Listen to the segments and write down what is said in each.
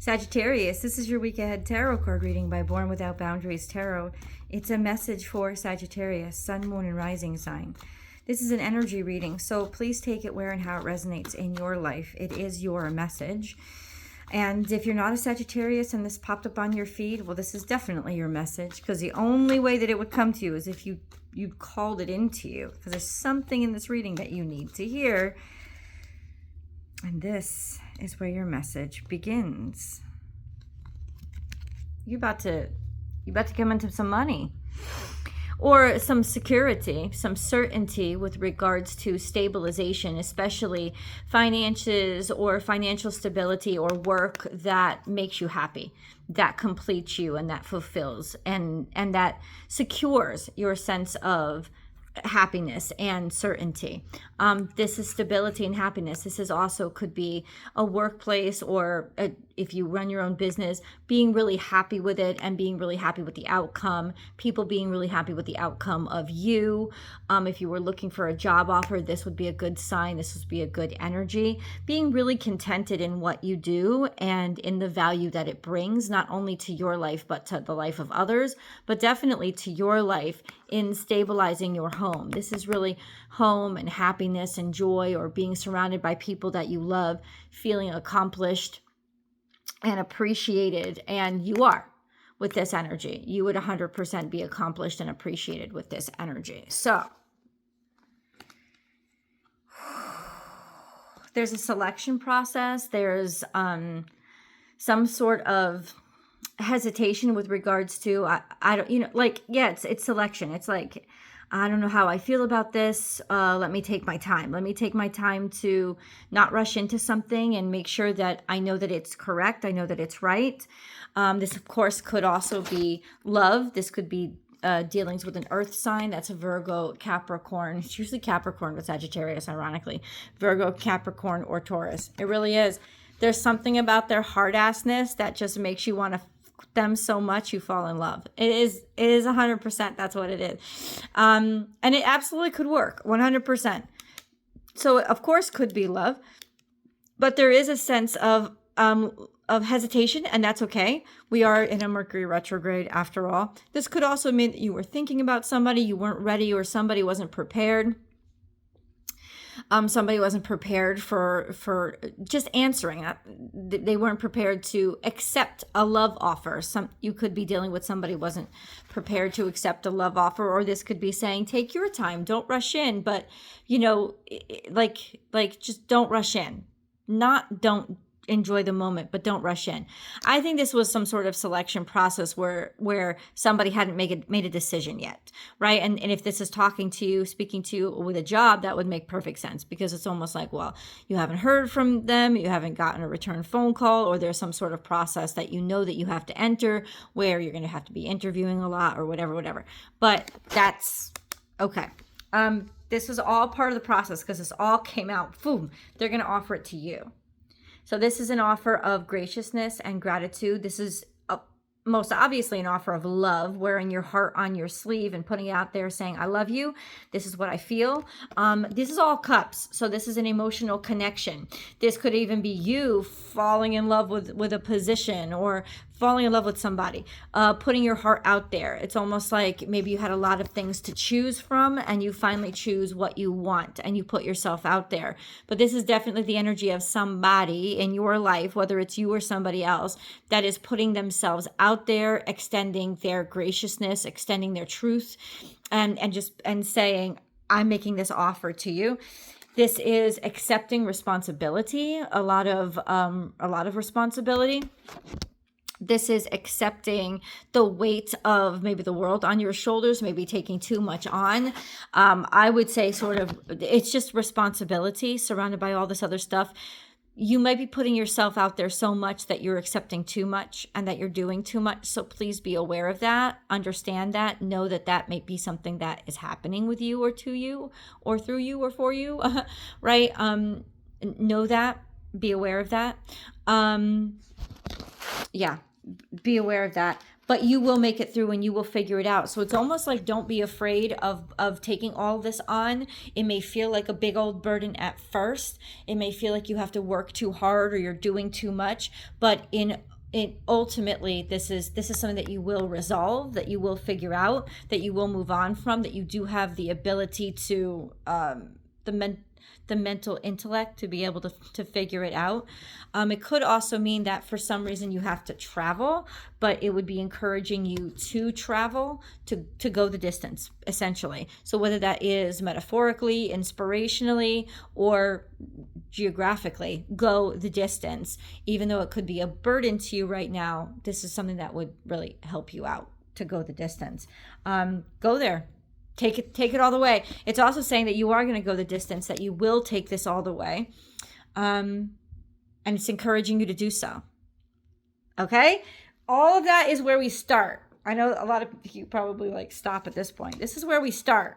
Sagittarius, this is your week ahead tarot card reading by Born Without Boundaries Tarot. It's a message for Sagittarius, sun, moon, and rising sign. This is an energy reading, so please take it where and how it resonates in your life. It is your message. And if you're not a Sagittarius and this popped up on your feed, well, this is definitely your message, because the only way that it would come to you is if you called it into you, because there's something in this reading that you need to hear. And this is where your message begins. You're about to come into some money or some security, some certainty with regards to stabilization, especially finances or financial stability or work that makes you happy, that completes you and that fulfills and that secures your sense of happiness and certainty. This is stability and happiness. This is also could be a workplace or if you run your own business, being really happy with it and being really happy with the outcome, people being really happy with the outcome of you. If you were looking for a job offer, this would be a good sign. This would be a good energy. Being really contented in what you do and in the value that it brings, not only to your life, but to the life of others, but definitely to your life in stabilizing your home. This is really home and happiness and joy, or being surrounded by people that you love, feeling accomplished and appreciated. And you are with this energy. You would 100% be accomplished and appreciated with this energy. So there's a selection process. There's some sort of hesitation with regards to I don't, it's selection. It's like, I don't know how I feel about this. Let me take my time. Let me take my time to not rush into something and make sure that I know that it's correct. I know that it's right. This, of course, could also be love. This could be dealings with an earth sign. That's a Virgo, Capricorn. It's usually Capricorn with Sagittarius, ironically. Virgo, Capricorn, or Taurus. It really is. There's something about their hard-assness that just makes you want to them so much you fall in love. It is 100%. That's what it is. And it absolutely could work 100%. So of course could be love, but there is a sense of hesitation, and that's okay. We are in a Mercury retrograde after all. This could also mean that you were thinking about somebody, you weren't ready, or somebody wasn't prepared. Somebody wasn't prepared for just answering. They weren't prepared to accept a love offer. You could be dealing with somebody who wasn't prepared to accept a love offer, or this could be saying, take your time, don't rush in. But just don't rush in. Don't enjoy the moment, but don't rush in. I think this was some sort of selection process where somebody hadn't made a decision yet, right? And if this is speaking to you with a job, that would make perfect sense, because it's almost like, well, you haven't heard from them, you haven't gotten a return phone call, or there's some sort of process that you know that you have to enter where you're going to have to be interviewing a lot or whatever. But that's okay. This was all part of the process, because this all came out, boom, they're going to offer it to you. So this is an offer of graciousness and gratitude. This is most obviously an offer of love, wearing your heart on your sleeve and putting it out there saying, I love you. This is what I feel. This is all cups. So this is an emotional connection. This could even be you falling in love with a position, or falling in love with somebody, putting your heart out there. It's almost like maybe you had a lot of things to choose from and you finally choose what you want and you put yourself out there. But this is definitely the energy of somebody in your life, whether it's you or somebody else, that is putting themselves out there, extending their graciousness, extending their truth, and saying, I'm making this offer to you. This is accepting responsibility, a lot of responsibility. This is accepting the weight of maybe the world on your shoulders, maybe taking too much on. I would say it's just responsibility surrounded by all this other stuff. You might be putting yourself out there so much that you're accepting too much and that you're doing too much. So please be aware of that. Understand that. Know that that may be something that is happening with you or to you or through you or for you, right? Know that. Be aware of that. Be aware of that. But you will make it through and you will figure it out. So it's almost like, don't be afraid of taking all this on. It may feel like a big old burden at first. It may feel like you have to work too hard or you're doing too much. But in ultimately this is something that you will resolve, that you will figure out, that you will move on from, that you do have the ability to the mental intellect to be able to figure it out. It could also mean that for some reason you have to travel, but it would be encouraging you to travel, to go the distance, essentially. So whether that is metaphorically, inspirationally, or geographically, go the distance. Even though it could be a burden to you right now, this is something that would really help you out to go the distance. Go there. Take it all the way. It's also saying that you are going to go the distance, that you will take this all the way. And it's encouraging you to do so. Okay? All of that is where we start. I know a lot of you probably like stop at this point. This is where we start.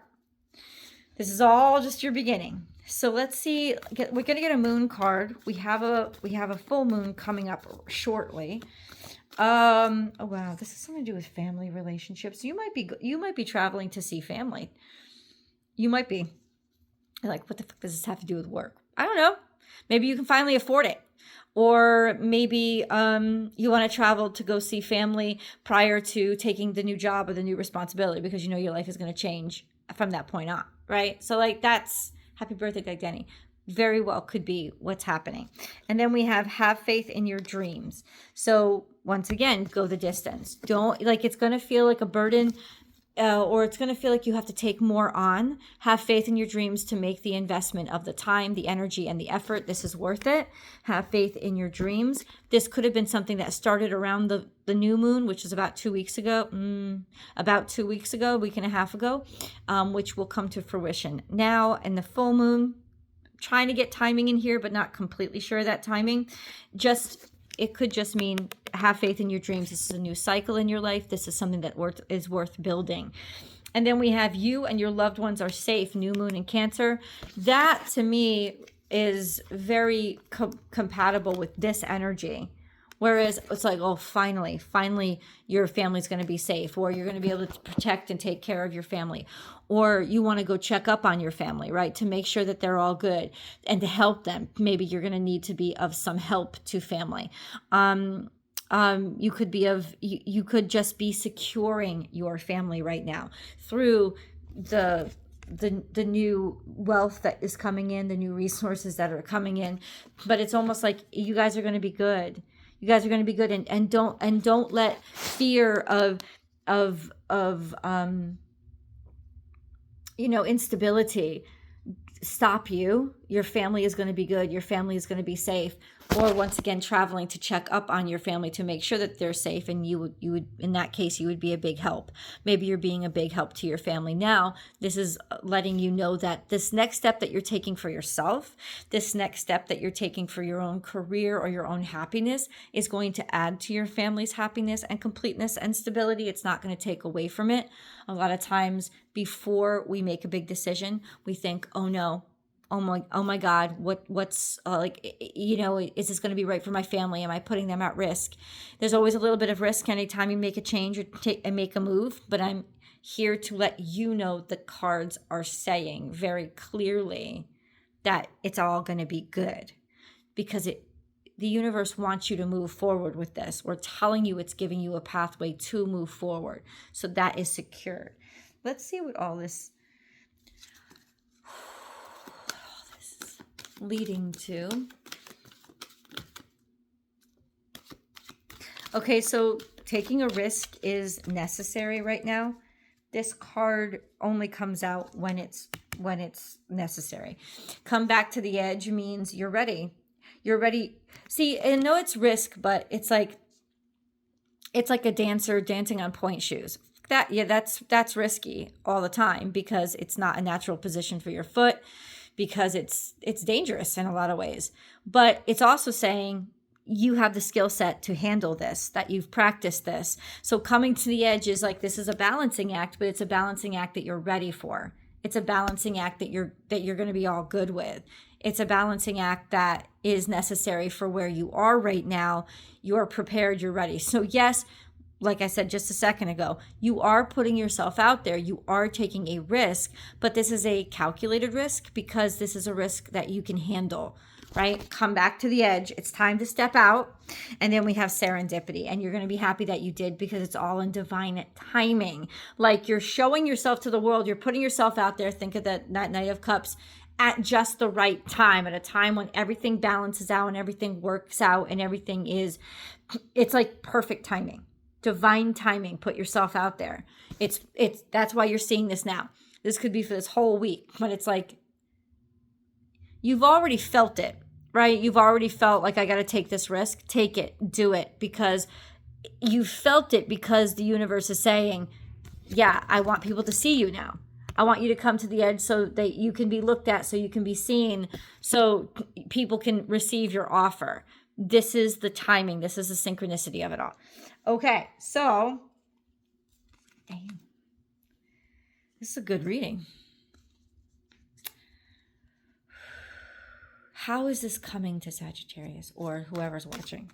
This is all just your beginning. So let's see. We're going to get a moon card. We have a full moon coming up shortly. Oh wow, this has something to do with family relationships. You might be traveling to see family. You might be. You're like, what the fuck does this have to do with work? I don't know. Maybe you can finally afford it. Or maybe you want to travel to go see family prior to taking the new job or the new responsibility, because you know your life is going to change from that point on, right? So like, that's happy birthday, Greg Denny. Very well could be what's happening. And then we have faith in your dreams. So once again, go the distance. Don't, like, it's going to feel like a burden, or it's going to feel like you have to take more on. Have faith in your dreams to make the investment of the time, the energy, and the effort. This is worth it. Have faith in your dreams. This could have been something that started around the new moon, which is about 2 weeks ago. A week and a half ago, which will come to fruition. Now, in the full moon, trying to get timing in here, but not completely sure of that timing. It could just mean have faith in your dreams. This is a new cycle in your life. This is something that is worth building. And then we have you and your loved ones are safe. New moon in Cancer. That to me is very compatible with this energy. Whereas it's like, oh, finally your family's going to be safe, or you're going to be able to protect and take care of your family, or you want to go check up on your family, right? To make sure that they're all good and to help them. Maybe you're going to need to be of some help to family. You could just be securing your family right now through the new wealth that is coming in, the new resources that are coming in. But it's almost like you guys are going to be good. You guys are going to be good, and don't let fear of instability stop you. Your family is going to be good. Your family is going to be safe. Or once again, traveling to check up on your family to make sure that they're safe. And you would, in that case, you would be a big help. Maybe you're being a big help to your family. Now, this is letting you know that this next step that you're taking for yourself, this next step that you're taking for your own career or your own happiness is going to add to your family's happiness and completeness and stability. It's not going to take away from it. A lot of times before we make a big decision, we think, oh no, oh my God, what's is this going to be right for my family? Am I putting them at risk? There's always a little bit of risk anytime you make a change or make a move, but I'm here to let you know the cards are saying very clearly that it's all going to be good, because the universe wants you to move forward with this. We're telling you it's giving you a pathway to move forward. So that is secured. Let's see what all this is leading to. Okay, so taking a risk is necessary right now. This card only comes out when it's necessary. Come back to the edge means you're ready. You're ready. See, I know it's risk, but it's like a dancer dancing on point shoes. That's risky all the time, because it's not a natural position for your foot, because it's dangerous in a lot of ways. But it's also saying you have the skill set to handle this, that you've practiced this. So coming to the edge is like, this is a balancing act, but it's a balancing act that you're ready for. It's a balancing act that you're going to be all good with. It's a balancing act that is necessary for where you are right now. You're prepared, you're ready. So yes, like I said just a second ago, you are putting yourself out there. You are taking a risk, but this is a calculated risk, because this is a risk that you can handle. right? Come back to the edge. It's time to step out. And then we have serendipity. And you're going to be happy that you did, because it's all in divine timing. Like, you're showing yourself to the world. You're putting yourself out there. Think of that Knight of Cups, at just the right time, at a time when everything balances out and everything works out and everything is, it's like perfect timing, divine timing. Put yourself out there. It's that's why you're seeing this now. This could be for this whole week, but it's like, you've already felt it, right? You've already felt like, I got to take this risk. Take it, do it, because you felt it, because the universe is saying, yeah, I want people to see you now. I want you to come to the edge so that you can be looked at, so you can be seen, so people can receive your offer. This is the timing. This is the synchronicity of it all. Okay, so this is a good reading. How is this coming to Sagittarius, or whoever's watching?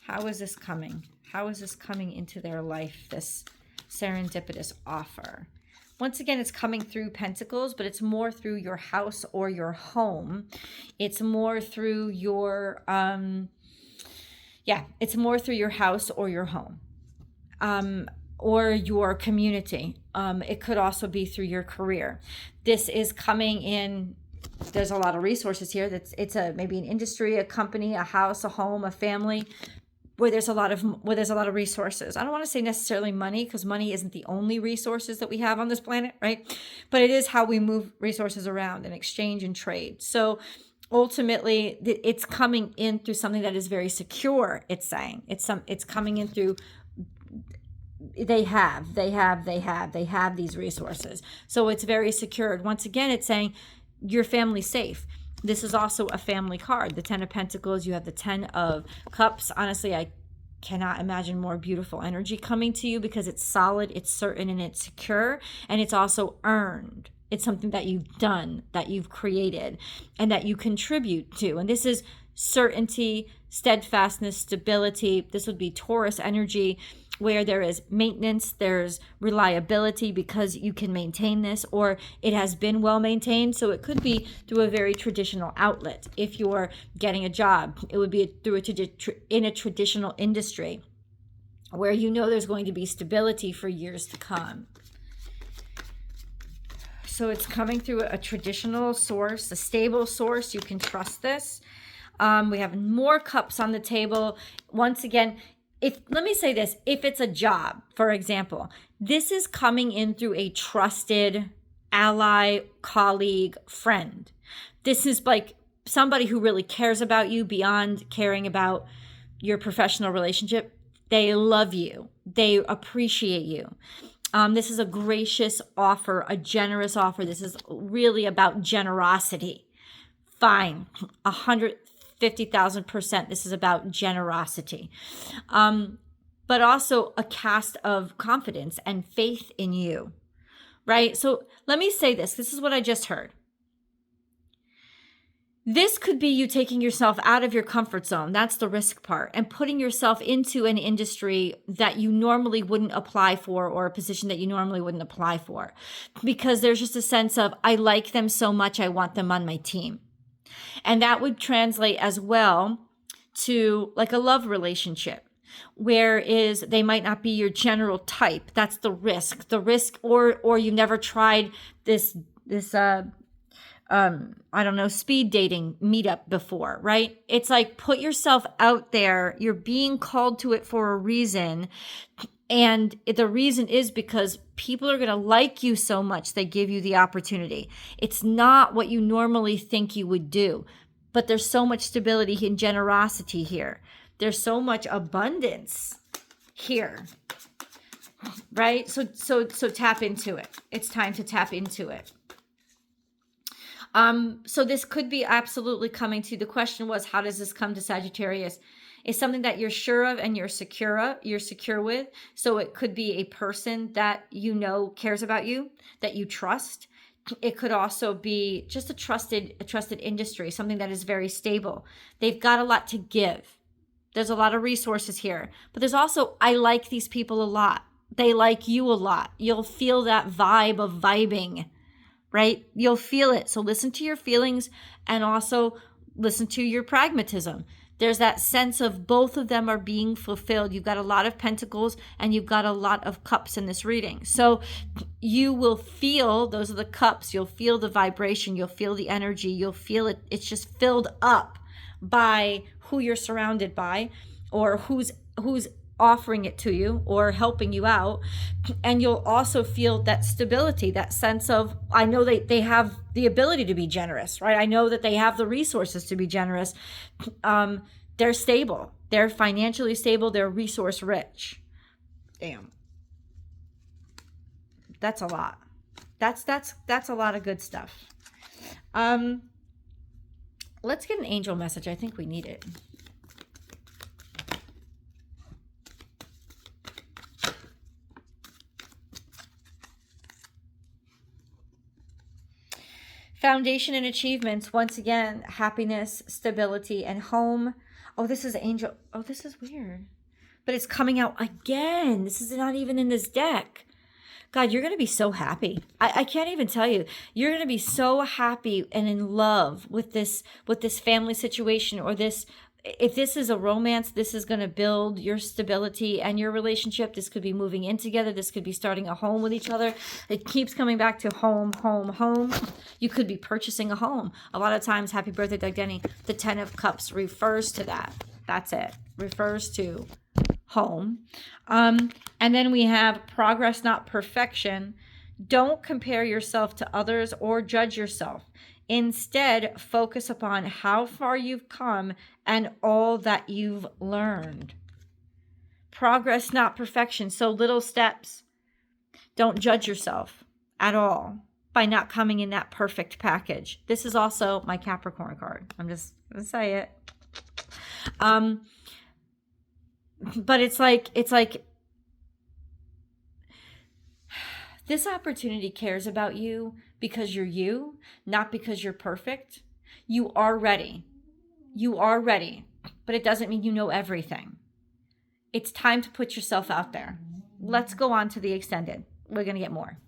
How is this coming? How is this coming into their life, this serendipitous offer? Once again, it's coming through Pentacles, but it's more through your house or your home. It's more through your, it's more through your house or your home, or your community. It could also be through your career. This is coming in. There's a lot of resources here. It's maybe an industry, a company, a house, a home, a family, where there's a lot of resources. I don't want to say necessarily money, because money isn't the only resources that we have on this planet, right? But it is how we move resources around and exchange and trade. So ultimately, it's coming in through something that is very secure. It's saying it's coming in through. They have these resources. So it's very secured. Once again, it's saying your family's safe. This is also a family card. The 10 of Pentacles, you have the 10 of Cups. Honestly, I cannot imagine more beautiful energy coming to you, because it's solid, it's certain, and it's secure, and it's also earned. It's something that you've done, that you've created, and that you contribute to. And this is certainty, steadfastness, stability. This would be Taurus energy, where there is maintenance, there's reliability, because you can maintain this, or it has been well maintained. So it could be through a very traditional outlet. If you're getting a job, it would be through in a traditional industry, where you know there's going to be stability for years to come. So it's coming through a traditional source, a stable source. You can trust this. We have more cups on the table. Once again, let me say this, if it's a job, for example, this is coming in through a trusted ally, colleague, friend. This is like somebody who really cares about you beyond caring about your professional relationship. They love you. They appreciate you. This is a gracious offer, a generous offer. This is really about generosity. Fine, 150,000%. This is about generosity, but also a cast of confidence and faith in you, right? So let me say this. This is what I just heard. This could be you taking yourself out of your comfort zone. That's the risk part, and putting yourself into an industry that you normally wouldn't apply for, or a position that you normally wouldn't apply for, because there's just a sense of, I like them so much, I want them on my team. And that would translate as well to like a love relationship, whereas they might not be your general type. That's the risk, or you never tried this speed dating meetup before, right? It's like, put yourself out there. You're being called to it for a reason. And the reason is because people are going to like you so much, they give you the opportunity. It's not what you normally think you would do, but there's so much stability and generosity here. There's so much abundance here, right? So tap into it. It's time to tap into it. So this could be absolutely coming to, the question was, how does this come to Sagittarius? It's something that you're sure of and you're secure with. So it could be a person that you know cares about you, that you trust. It could also be just a trusted industry, something that is very stable. They've got a lot to give. There's a lot of resources here, but there's also, I like these people a lot. They like you a lot. You'll feel that vibe of vibing, right? You'll feel it. So listen to your feelings, and also listen to your pragmatism. There's that sense of both of them are being fulfilled. You've got a lot of pentacles and you've got a lot of cups in this reading. So you will feel, those are the cups, you'll feel the vibration, you'll feel the energy, you'll feel it. It's just filled up by who you're surrounded by, or who's offering it to you or helping you out. And you'll also feel that stability, that sense of, I know they have the ability to be generous, right? I know that they have the resources to be generous. They're stable. They're financially stable. They're resource rich. Damn. That's a lot. That's a lot of good stuff. Let's get an angel message. I think we need it. Foundation and achievements. Once again, happiness, stability, and home. Oh, this is angel. Oh, this is weird. But it's coming out again. This is not even in this deck. God, you're going to be so happy. I can't even tell you. You're going to be so happy and in love with this family situation, or this. If this is a romance, this is going to build your stability and your relationship. This could be moving in together. This could be starting a home with each other. It keeps coming back to home, home, home. You could be purchasing a home. A lot of times, happy birthday, Doug Denny, the 10 of Cups refers to that. That's it. Refers to home. And then we have progress, not perfection. Don't compare yourself to others or judge yourself. Instead, focus upon how far you've come and all that you've learned. Progress, not perfection. So little steps. Don't judge yourself at all by not coming in that perfect package. This is also my Capricorn card. I'm just going to say it. But it's like this opportunity cares about you because you're you, not because you're perfect. You are ready. You are ready, but it doesn't mean you know everything. It's time to put yourself out there. Let's go on to the extended. We're going to get more.